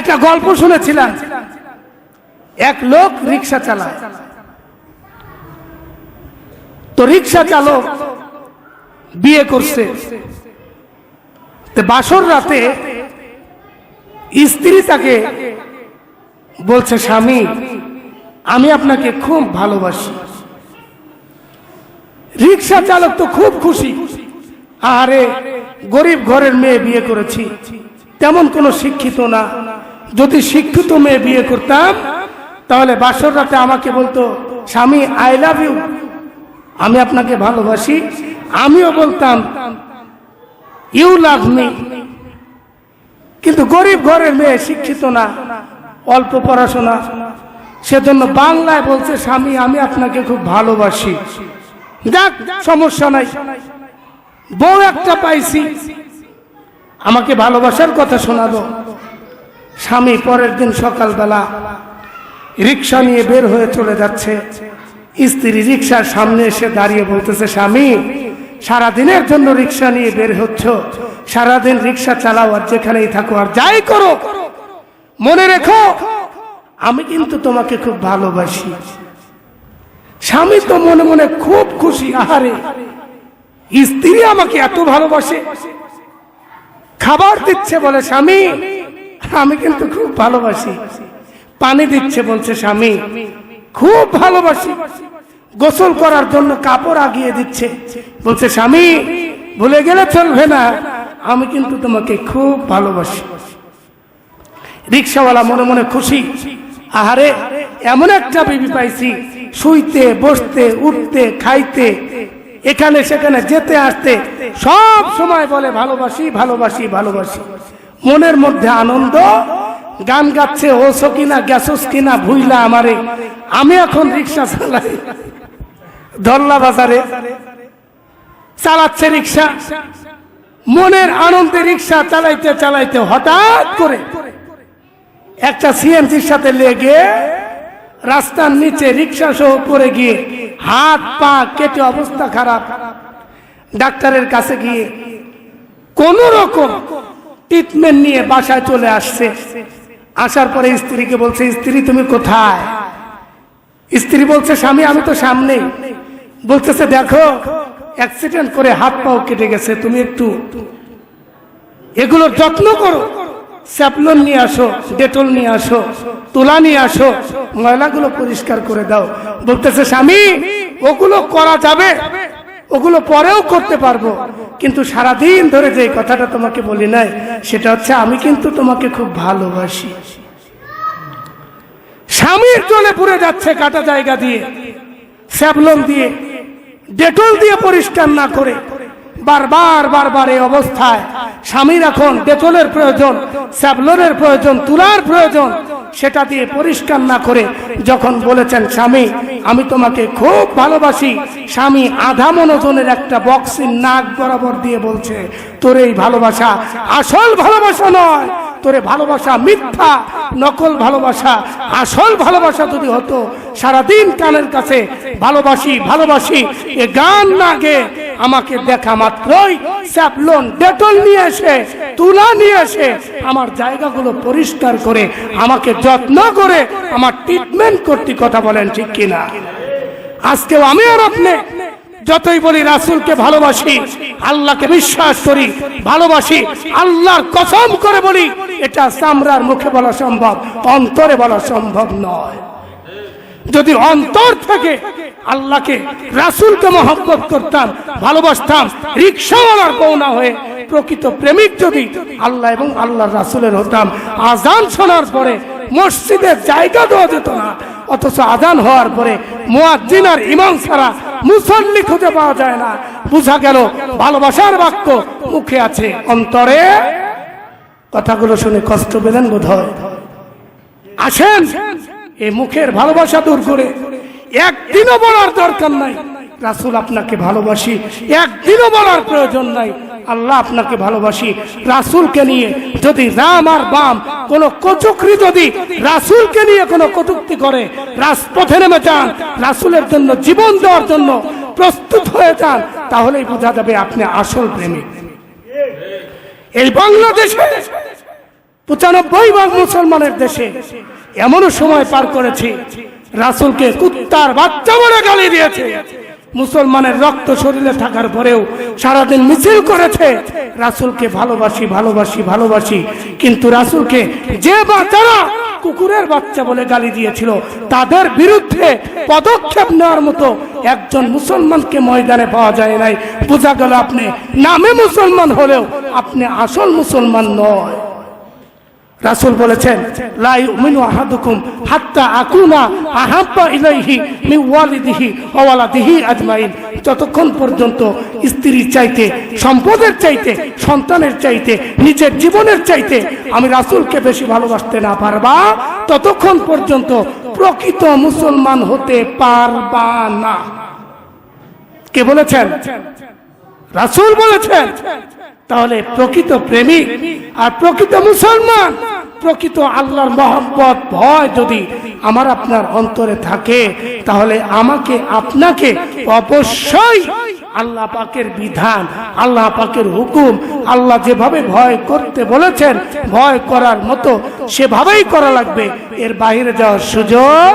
একটা গল্প শুনেছিলাম, এক লোক রিক্সা চালায়। তো রিক্সা চালক বিয়ে করছে, তো বাসর রাতে স্ত্রী তাকে বলছে, স্বামী আমি আপনাকে খুব ভালোবাসি। রিক্সা চালক তো খুব খুশি, আরে গরিব ঘরের মেয়ে বিয়ে করেছি, তেমন কোনো শিক্ষিত না, যদি শিক্ষিত মেয়ে বিয়ে করতাম তাহলে বাসর রাতে আমাকে বলতো, স্বামী আই লাভ ইউ, আমি আপনাকে ভালোবাসি, আমিও বলতাম ইউ লাভ মি। কিন্তু গরিব ঘরের মেয়ে, শিক্ষিত না, অল্প পড়াশোনা, সেজন্য বাংলায় বলছে, স্বামী আমি আপনাকে খুব ভালোবাসি। যাক সমস্যা নাই, বউ একটা পাইছি, আমাকে ভালোবাসার কথা শোনালো। স্বামী পরের দিন সকালবেলা রিক্সা নিয়ে বের হয়ে চলে যাচ্ছে, স্ত্রী রিক্সার সামনে এসে দাঁড়িয়ে বলতেছে, স্বামী সারাদিনের জন্য রিক্সা নিয়ে বের হচ্ছ, সারাদিন রিক্সা চালাও আর যেখানেই থাকো আর যাই করো, মনে রেখো আমি কিন্তু তোমাকে খুব ভালোবাসি। স্বামী তো মনে মনে খুব খুশি, আহারে স্ত্রী আমাকে এত ভালোবাসে। খাবার দিচ্ছে, বলে স্বামী আমি কিন্তু খুব ভালোবাসি। পানি দিচ্ছে, বলছে স্বামী খুব ভালোবাসি। গোসল করার জন্য কাপড় আগিয়ে দিচ্ছে, বলছে স্বামী ভুলে গেলে চলবে না, আমি কিন্তু তোমাকে খুব ভালোবাসি। রিক্সাওয়ালা মনে মনে খুশি, আহারে এমন একটা বিবি পাইছি, শুইতে বসতে উঠতে খাইতে এখানে সেখানে যেতে আসতে সব সময় বলে ভালোবাসি ভালোবাসি ভালোবাসি। মনের মধ্যে আনন্দ, গান গাচ্ছে, ও সকিনা গ্যাসোস কিনা ভুইলা আমারে, আমি এখন রিক্সা চালাই ধরলা বাজারে, চালাচ্ছে রিক্সা। মনের আনন্দে রিক্সা চালাইতে চালাইতে হঠাৎ করে একটা সিএনজির সাথে লেগে রাস্তার নিচে রিক্সা সহ পড়ে গিয়ে হাত পা কেটে অবস্থা খারাপ। ডাক্তারের কাছে গিয়ে কোন রকম ট্রিটমেন্ট নিয়ে বাসায় চলে আসছে। আসার পরে স্ত্রীকে বলছে, স্ত্রী তুমি কোথায়? স্ত্রী বলছে, স্বামী আমি তো সামনেই। বলতেছে, দেখো অ্যাক্সিডেন্ট করে হাত পাও কেটে গেছে, তুমি একটু এগুলোর যত্ন করো, স্যাপলন নিয়ে আসো, ডেটল নিয়ে আসো, তুলা নিয়ে আসো, ময়লাগুলো পরিষ্কার করে দাও। বলতেছে, স্বামী ওগুলো করা যাবে, ওগুলো পরেও করতে পারবো, কিন্তু সারাদিন ধরে যে কথাটা তোমাকে বলি নাই সেটা হচ্ছে আমি কিন্তু তোমাকে খুব ভালোবাসি। স্বামীর জলে পুড়ে যাচ্ছে কাটা জায়গা দিয়ে, স্যাপলন দিয়ে ডেটল দিয়ে পরিষ্কার না করে বারবার বারবার এই অবস্থায় স্বামীর এখন ডেটলের প্রয়োজন, স্যাভলনের প্রয়োজন, তুলার প্রয়োজন, সেটা দিয়ে পরিষ্কার না করে যখন বলেছেন স্বামী আমি তোমাকে খুব ভালোবাসি, স্বামী আধা মনোজনের একটা বক্সিং নাক বরাবর দিয়ে বলছে, তোর এই ভালোবাসা আসল ভালোবাসা নয়, তোরে ভালোবাসা মিথ্যা, নকল ভালোবাসা। আসল ভালোবাসা যদি হতো সারাদিন কানের কাছে ভালোবাসি ভালোবাসি এ গান না গে আমাকে দেখা মাত্রই স্যাভলন ডেটল নিয়ে এসে তুলা নিয়ে এসে আমার জায়গাগুলো পরিষ্কার করে আমাকে যত্ন করে আমার ট্রিটমেন্ট করতে, কথা বলেন ঠিক কিনা? আজকেও আমি আর আপনি যতই বলি রাসূলকে ভালোবাসি, আল্লাহকে বিশ্বাস করি, ভালোবাসি, আল্লাহর কসম করে বলি এটা চামড়ার মুখে বলা সম্ভব, অন্তরে বলা সম্ভব নয়। যদি অন্তর থেকে আল্লাহকে রাসূলকে মহব্বত করতাম, ভালোবাসতাম, রিকশাওয়ালার বউ না হয়ে প্রকৃত প্রেমিক যদি আল্লাহ এবং আল্লাহর রাসূলের হতাম, আজান শোনার পরে মসজিদের জায়গা দেওয়া যেত না, অথচ আজান হওয়ার পরে মুয়াজ্জিন আর ইমাম ছাড়া মুসল্লি খুঁজে পাওয়া যায় না। বুঝা গেল ভালোবাসার বাক্য মুখে আছে, অন্তরে। কথাগুলো শুনে কষ্ট পেলেন বোধ হয়? আসেন এই মুখের ভালোবাসা দূর করে একদিনও বলার দরকার নাই রাসূল আপনাকে ভালোবাসি, একদিনও বলার প্রয়োজন নাই আল্লাহ আপনাকে ভালোবাসি। রাসূলকে নিয়ে যদি রাম আর বাম কোন কচুকরি যদি রাসূলকে নিয়ে কোন কটূক্তি করে, রাজপথে নেমে যান, রাসূলের জন্য জীবন দেওয়ার জন্য প্রস্তুত হয়ে যান, তাহলেই বোঝা যাবে আপনি আসল প্রেমিক। এই বাংলাদেশে 95 ভাগ মুসলমানের দেশে এমনও সময় পার করেছি রাসূলকে কুত্তার বাচ্চা বলে গালি দিয়েছে। মুসলমানের রক্ত শরীরে থাকার পরেও সারাদিন মিছিল করেছে রাসূলকে ভালোবাসি ভালোবাসি ভালোবাসি, কিন্তু রাসূলকে যে বাচ্চারা কুকুরের বাচ্চা বলে গালি দিয়েছিল তাদের বিরুদ্ধে পদক্ষেপ নেওয়ার মতো একজন মুসলমানকে ময়দানে পাওয়া যায় নাই। বোঝা গেল আপনি নামে মুসলমান হলেও আপনি আসল মুসলমান নয়। রাসূল বলেছেন, লা ইউমিনু আহাদুকুম হাত্তা আকুনা আহাব্বা ইলাইহি মিন ওয়ালিদিহি ওয়া ওয়ালাদিহি আজমাইন। যতক্ষণ পর্যন্ত স্ত্রীর চাইতে, সম্পদের চাইতে, সন্তানের চাইতে, নিজের জীবনের চাইতে আমি রাসূলকে বেশি ভালোবাসতে না পারবা, ততক্ষণ পর্যন্ত প্রকৃত মুসলমান হতে পারবা না। কে বলেছেন? রাসূল বলেছেন। তাহলে প্রকৃত প্রেমিক আর প্রকৃত মুসলমান, প্রকৃত আল্লাহর মহব্বত ভয় যদি আমার আপনার অন্তরে থাকে, তাহলে আমাকে আপনাকে অবশ্যই আল্লাহ পাকের বিধান, আল্লাহ পাকের হুকুম, আল্লাহ যেভাবে ভয় করতে বলেছেন ভয় করার মতো সেভাবেই করা লাগবে। এর বাইরে যাওয়ার সুযোগ